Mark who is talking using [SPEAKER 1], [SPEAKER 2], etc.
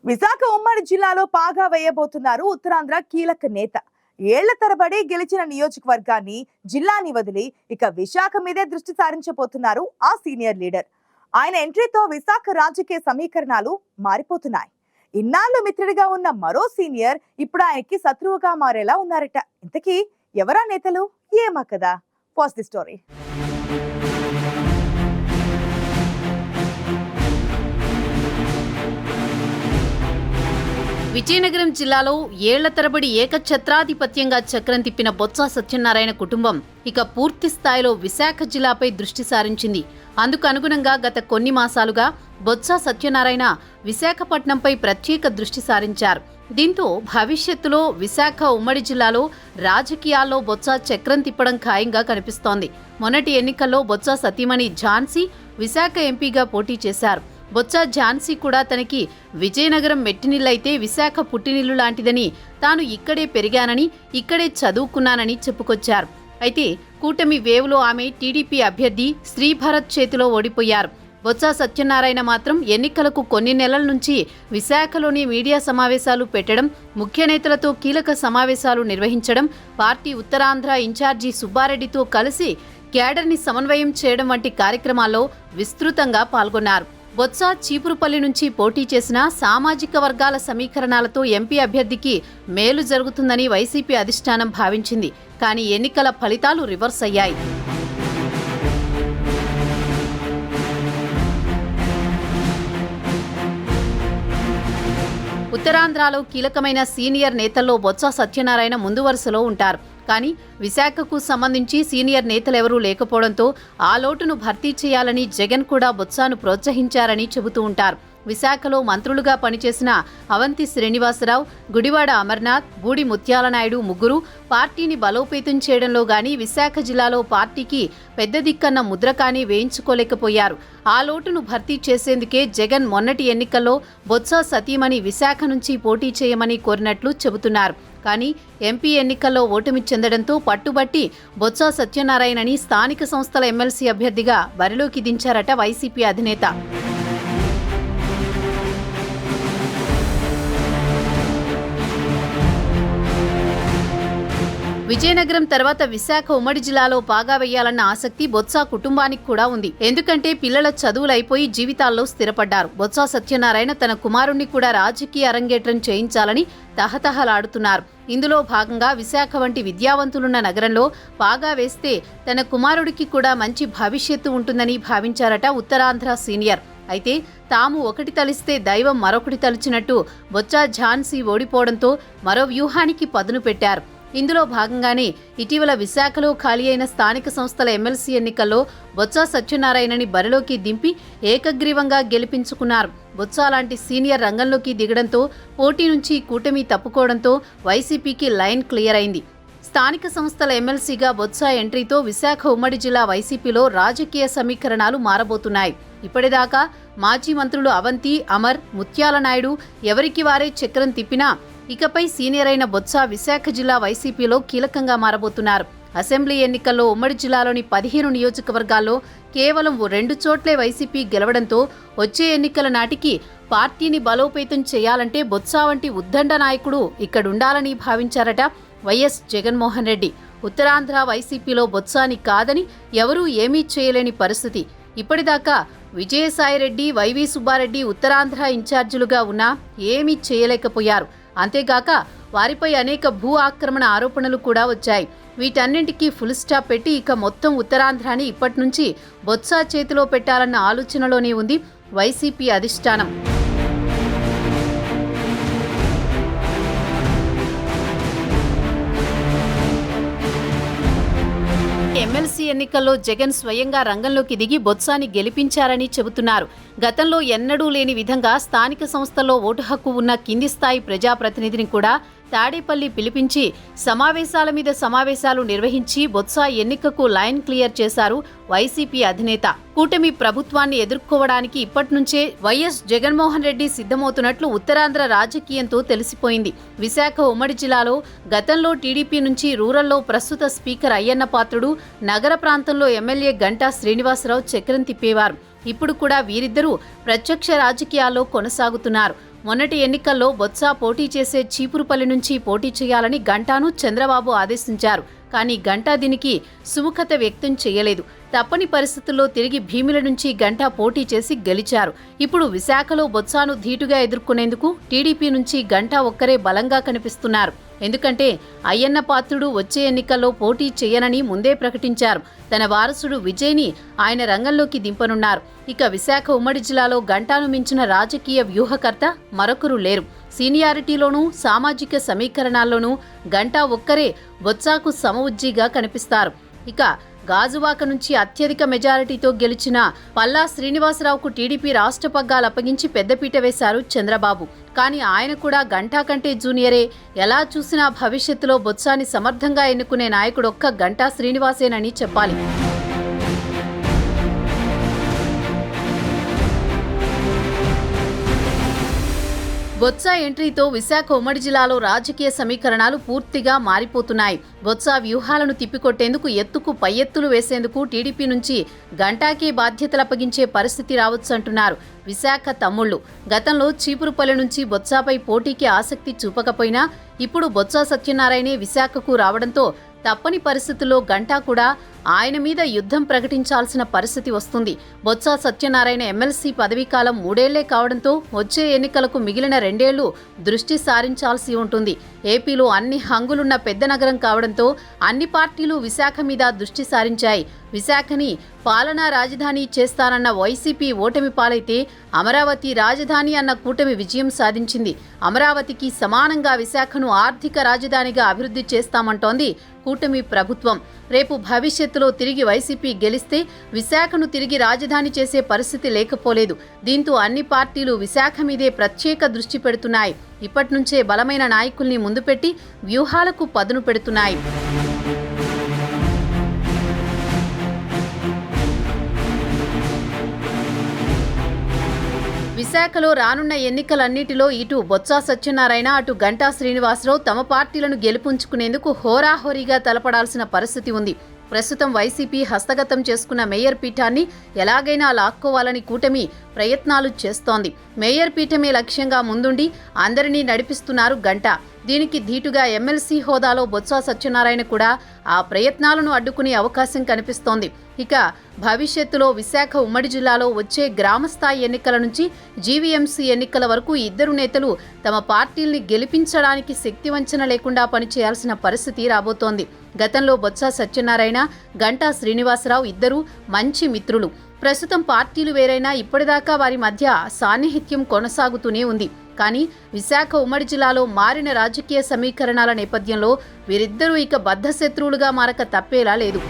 [SPEAKER 1] విశాఖ ఉమ్మడి జిల్లాలో పాగా వేయబోతున్నారు ఉత్తరాంధ్ర కీలక నేత. ఏళ్ల తరబడి గెలిచిన నియోజకవర్గాన్ని, జిల్లాని వదిలి ఇక విశాఖ మీదే దృష్టి సారించబోతున్నారు ఆ సీనియర్ లీడర్. ఆయన ఎంట్రీతో విశాఖ రాజకీయ సమీకరణాలు మారిపోతున్నాయి. ఇన్నాళ్ళు మిత్రుడిగా ఉన్న మరో సీనియర్ ఇప్పుడు ఆయనకి శత్రువుగా మారేలా ఉన్నారట. ఇంతకీ ఎవరా నేతలు, ఏమా కదా? First the story.
[SPEAKER 2] విజయనగరం జిల్లాలో ఏళ్ల తరబడి ఏకఛత్రాధిపత్యంగా చక్రం తిప్పిన బొత్స సత్యనారాయణ కుటుంబం ఇక పూర్తి స్థాయిలో విశాఖ జిల్లాపై దృష్టి సారించింది. అందుకు అనుగుణంగా గత కొన్ని మాసాలుగా బొత్స సత్యనారాయణ విశాఖపట్నంపై ప్రత్యేక దృష్టి సారించారు. దీంతో భవిష్యత్తులో విశాఖ ఉమ్మడి జిల్లాలో రాజకీయాల్లో బొత్స చక్రం తిప్పడం ఖాయంగా కనిపిస్తోంది. మొన్నటి ఎన్నికల్లో బొత్స సతీమణి ఝాన్సీ విశాఖ ఎంపీగా పోటీ చేశారు. బొత్స ఝాన్సీ కూడా తనకి విజయనగరం మెట్టినిల్లైతే విశాఖ పుట్టినిల్లు లాంటిదని, తాను ఇక్కడే పెరిగానని, ఇక్కడే చదువుకున్నానని చెప్పుకొచ్చారు. అయితే కూటమి వేవ్లో ఆమె టీడీపీ అభ్యర్థి శ్రీభరత్ చేతిలో ఓడిపోయారు. బొత్స సత్యనారాయణ మాత్రం ఎన్నికలకు కొన్ని నెలల నుంచి విశాఖలోని మీడియా సమావేశాలు పెట్టడం, ముఖ్య నేతలతో కీలక సమావేశాలు నిర్వహించడం, పార్టీ ఉత్తరాంధ్ర ఇన్ఛార్జి సుబ్బారెడ్డితో కలిసి క్యాడర్ని సమన్వయం చేయడం వంటి కార్యక్రమాల్లో విస్తృతంగా పాల్గొన్నారు. బొత్స చీపురుపల్లి నుంచి పోటీ చేసిన సామాజిక వర్గాల సమీకరణాలతో ఎంపీ అభ్యర్థికి మేలు జరుగుతుందని వైసీపీ అధిష్టానం భావించింది. కానీ ఎన్నికల ఫలితాలు రివర్స్ అయ్యాయి. ఉత్తరాంధ్రలో కీలకమైన సీనియర్ నేతల్లో బొత్స సత్యనారాయణ ముందు వరుసలో ఉంటారు. కానీ విశాఖకు సంబంధించి సీనియర్ నేతలెవరూ లేకపోవడంతో ఆ లోటును భర్తీ చేయాలని జగన్ కూడా బొత్సను ప్రోత్సహించారని చెబుతూ ఉంటారు. విశాఖలో మంత్రులుగా పనిచేసిన అవంతి శ్రీనివాసరావు, గుడివాడ అమర్నాథ్, బూడి ముత్యాలనాయుడు ముగ్గురు పార్టీని బలోపేతం చేయడంలో గానీ విశాఖ జిల్లాలో పార్టీకి పెద్ద దిక్కన్న ముద్ర కానీ వేయించుకోలేకపోయారు. ఆ లోటును భర్తీ చేసేందుకే జగన్ మొన్నటి ఎన్నికల్లో బొత్స సతీమణి విశాఖ నుంచి పోటీ చేయమని కోరినట్లు చెబుతున్నారు. కానీ ఎంపీ ఎన్నికల్లో ఓటమి చెందడంతో పట్టుబట్టి బొత్స సత్యనారాయణని స్థానిక సంస్థల ఎమ్మెల్సీ అభ్యర్థిగా బరిలోకి దించారట వైసీపీ అధినేత. విజయనగరం తర్వాత విశాఖ ఉమ్మడి జిల్లాలో పాగా వేయాలన్న ఆసక్తి బొత్స కుటుంబానికి కూడా ఉంది. ఎందుకంటే పిల్లల చదువులైపోయి జీవితాల్లో స్థిరపడ్డారు. బొత్స సత్యనారాయణ తన కుమారుణ్ణి కూడా రాజకీయ అరంగేట్రం చేయించాలని తహతహలాడుతున్నారు. ఇందులో భాగంగా విశాఖ వంటి విద్యావంతులున్న నగరంలో పాగా వేస్తే తన కుమారుడికి కూడా మంచి భవిష్యత్తు ఉంటుందని భావించారట ఉత్తరాంధ్ర సీనియర్. అయితే తాము ఒకటి తలిస్తే దైవం మరొకటి తలిచినట్టు బొత్స ఝాన్సీ ఓడిపోవడంతో మరో వ్యూహానికి పదును పెట్టారు. ఇందులో భాగంగానే ఇటీవల విశాఖలో ఖాళీ అయిన స్థానిక సంస్థల ఎమ్మెల్సీ ఎన్నికల్లో బొత్స సత్యనారాయణని బరిలోకి దింపి ఏకగ్రీవంగా గెలిపించుకున్నారు. బొత్స లాంటి సీనియర్ రంగంలోకి దిగడంతో పోటీ నుంచి కూటమి తప్పుకోవడంతో వైసీపీకి లైన్ క్లియర్ అయింది. స్థానిక సంస్థల ఎమ్మెల్సీగా బొత్స ఎంట్రీతో విశాఖ ఉమ్మడి జిల్లా వైసీపీలో రాజకీయ సమీకరణాలు మారబోతున్నాయి. ఇప్పటిదాకా మాజీ మంత్రులు అవంతి, అమర్, ముత్యాలనాయుడు ఎవరికి వారే చక్రం తిప్పినా ఇకపై సీనియర్ అయిన బొత్స విశాఖ జిల్లా వైసీపీలో కీలకంగా మారబోతున్నారు. అసెంబ్లీ ఎన్నికల్లో ఉమ్మడి జిల్లాలోని 15 నియోజకవర్గాల్లో కేవలం 2 చోట్లే వైసీపీ గెలవడంతో వచ్చే ఎన్నికల నాటికి పార్టీని బలోపేతం చేయాలంటే బొత్స వంటి ఉద్దండ నాయకుడు ఇక్కడుండాలని భావించారట వైఎస్ జగన్మోహన్ రెడ్డి. ఉత్తరాంధ్ర వైసీపీలో బొత్సాని కాదని ఎవరూ ఏమీ చేయలేని పరిస్థితి. ఇప్పటిదాకా విజయసాయిరెడ్డి, వైవి సుబ్బారెడ్డి ఉత్తరాంధ్ర ఇన్ఛార్జీలుగా ఉన్నా ఏమీ చేయలేకపోయారు. అంతేగాక వారిపై అనేక భూ ఆక్రమణ ఆరోపణలు కూడా వచ్చాయి. వీటన్నింటికీ ఫుల్ స్టాప్ పెట్టి ఇక మొత్తం ఉత్తరాంధ్రాని ఇప్పటి నుంచి బొత్స చేతిలో పెట్టాలన్న ఆలోచనలోనే ఉంది వైసీపీ అధిష్టానం. ఎమ్మెల్సీ ఎన్నికల్లో జగన్ స్వయంగా రంగంలోకి దిగి బొత్సాని గెలిపించారని చెబుతున్నారు. గతంలో ఎన్నడూ లేని విధంగా స్థానిక సంస్థల్లో ఓటు హక్కు ఉన్న కింది స్థాయి ప్రజాప్రతినిధిని కూడా తాడేపల్లి పిలిపించి సమావేశాల మీద సమావేశాలు నిర్వహించి బొత్స ఎన్నికకు లైన్ క్లియర్ చేశారు వైసీపీ అధినేత. కూటమి ప్రభుత్వాన్ని ఎదుర్కోవడానికి ఇప్పటినుంచే వైఎస్ జగన్మోహన్ రెడ్డి సిద్ధమవుతున్నట్లు ఉత్తరాంధ్ర రాజకీయంతో తెలిసిపోయింది. విశాఖ ఉమ్మడి జిల్లాలో గతంలో టీడీపీ నుంచి రూరల్లో ప్రస్తుత స్పీకర్ అయ్యన్న పాత్రుడు, నగర ప్రాంతంలో ఎమ్మెల్యే గంటా శ్రీనివాసరావు చక్రం తిప్పేవారు. ఇప్పుడు కూడా వీరిద్దరూ ప్రత్యక్ష రాజకీయాల్లో కొనసాగుతున్నారు. మొన్నటి ఎన్నికల్లో బొత్స పోటీ చేసే చీపురుపల్లి నుంచి పోటీ చేయాలని గంటాను చంద్రబాబు ఆదేశించారు. కానీ గంటా దీనికి సుముఖత వ్యక్తం చేయలేదు. తప్పని పరిస్థితుల్లో తిరిగి భీమిల నుంచి గంటా పోటీ చేసి గెలిచారు. ఇప్పుడు విశాఖలో బొత్సాను ధీటుగా ఎదుర్కొనేందుకు టీడీపీ నుంచి గంటా ఒక్కరే బలంగా కనిపిస్తున్నారు. ఎందుకంటే అయ్యన్న పాత్రుడు వచ్చే ఎన్నికల్లో పోటీ చేయనని ముందే ప్రకటించారు. తన వారసుడు విజయ్ని ఆయన రంగంలోకి దింపనున్నారు. ఇక విశాఖ ఉమ్మడి జిల్లాలో గంటాను మించిన రాజకీయ వ్యూహకర్త మరొకరు లేరు. సీనియారిటీలోనూ సామాజిక సమీకరణాల్లోనూ గంటా ఒక్కరే బొత్సాకు సమవుజ్జిగా కనిపిస్తారు. ఇక గాజువాక నుంచి అత్యధిక మెజారిటీతో గెలిచిన పల్లా శ్రీనివాసరావుకు టీడీపీ రాష్ట్ర పగ్గాలు అప్పగించి పెద్దపీట వేశారు చంద్రబాబు. కానీ ఆయన కూడా గంటా కంటే జూనియరే. ఎలా చూసినా భవిష్యత్తులో బొత్సాని సమర్థంగా ఎన్నుకునే నాయకుడొక్క గంటా శ్రీనివాసేనని చెప్పాలి. బొత్స ఎంట్రీతో విశాఖ ఉమ్మడి జిల్లాలో రాజకీయ సమీకరణాలు పూర్తిగా మారిపోతున్నాయి. బొత్స వ్యూహాలను తిప్పికొట్టేందుకు ఎత్తుకు పై ఎత్తులు వేసేందుకు టీడీపీ నుంచి గంటాకే బాధ్యతలు అప్పగించే పరిస్థితి రావచ్చంటున్నారు విశాఖ తమ్ముళ్లు. గతంలో చీపురుపల్లి నుంచి బొత్సపై పోటీకి ఆసక్తి చూపకపోయినా ఇప్పుడు బొత్స సత్యనారాయణే విశాఖకు రావడంతో తప్పని పరిస్థితుల్లో గంటా కూడా ఆయన మీద యుద్ధం ప్రకటించాల్సిన పరిస్థితి వస్తుంది. బొత్స సత్యనారాయణ ఎమ్మెల్సీ పదవీకాలం 3 ఏళ్లే కావడంతో వచ్చే ఎన్నికలకు మిగిలిన 2 ఏళ్లు దృష్టి సారించాల్సి ఉంటుంది. ఏపీలో అన్ని హంగులున్న పెద్ద నగరం కావడంతో అన్ని పార్టీలు విశాఖ మీద దృష్టి సారించాయి. విశాఖని పాలనా రాజధాని చేస్తానన్న వైసీపీ ఓటమి పాలైతే అమరావతి రాజధాని అన్న కూటమి విజయం సాధించింది. అమరావతికి సమానంగా విశాఖను ఆర్థిక రాజధానిగా అభివృద్ధి చేస్తామంటోంది కూటమి ప్రభుత్వం. రేపు భవిష్యత్తులో తిరిగి వైసీపీ గెలిస్తే విశాఖను తిరిగి రాజధాని చేసే పరిస్థితి లేకపోలేదు. దీంతో అన్ని పార్టీలు విశాఖ మీదే ప్రత్యేక దృష్టి పెడుతున్నాయి. ఇప్పటినుంచే బలమైన నాయకుల్ని ముందు పెట్టి వ్యూహాలకు పదును పెడుతున్నాయి. విశాఖలో రానున్న ఎన్నికలన్నిటిలో ఇటు బొత్స సత్యనారాయణ అటు గంటా శ్రీనివాసరావు తమ పార్టీలను గెలుపుంచుకునేందుకు హోరాహోరీగా తలపడాల్సిన పరిస్థితి ఉంది. ప్రస్తుతం వైసీపీ హస్తగతం చేసుకున్న మేయర్ పీఠాన్ని ఎలాగైనా లాక్కోవాలని కూటమి ప్రయత్నాలు చేస్తోంది. మేయర్ పీఠమే లక్ష్యంగా ముందుండి అందరినీ నడిపిస్తున్నారు గంటా. దీనికి ధీటుగా ఎమ్మెల్సీ హోదాలో బొత్స సత్యనారాయణ కూడా ఆ ప్రయత్నాలను అడ్డుకునే అవకాశం కనిపిస్తోంది. ఇక భవిష్యత్తులో విశాఖ ఉమ్మడి జిల్లాలో వచ్చే గ్రామస్థాయి ఎన్నికల నుంచి జీవీఎంసీ ఎన్నికల వరకు ఇద్దరు నేతలు తమ పార్టీల్ని గెలిపించడానికి శక్తివంచన లేకుండా పనిచేయాల్సిన పరిస్థితి రాబోతోంది. గతంలో బొత్స సత్యనారాయణ, గంటా శ్రీనివాసరావు ఇద్దరూ మంచి మిత్రులు. ప్రస్తుతం పార్టీలు వేరైనా ఇప్పటిదాకా వారి మధ్య సాన్నిహిత్యం కొనసాగుతూనే ఉంది. కానీ విశాఖ ఉమ్మడి జిల్లాలో మారిన రాజకీయ సమీకరణాల నేపథ్యంలో వీరిద్దరూ ఇక బద్ధశత్రువులుగా మారక తప్పేలా లేదు.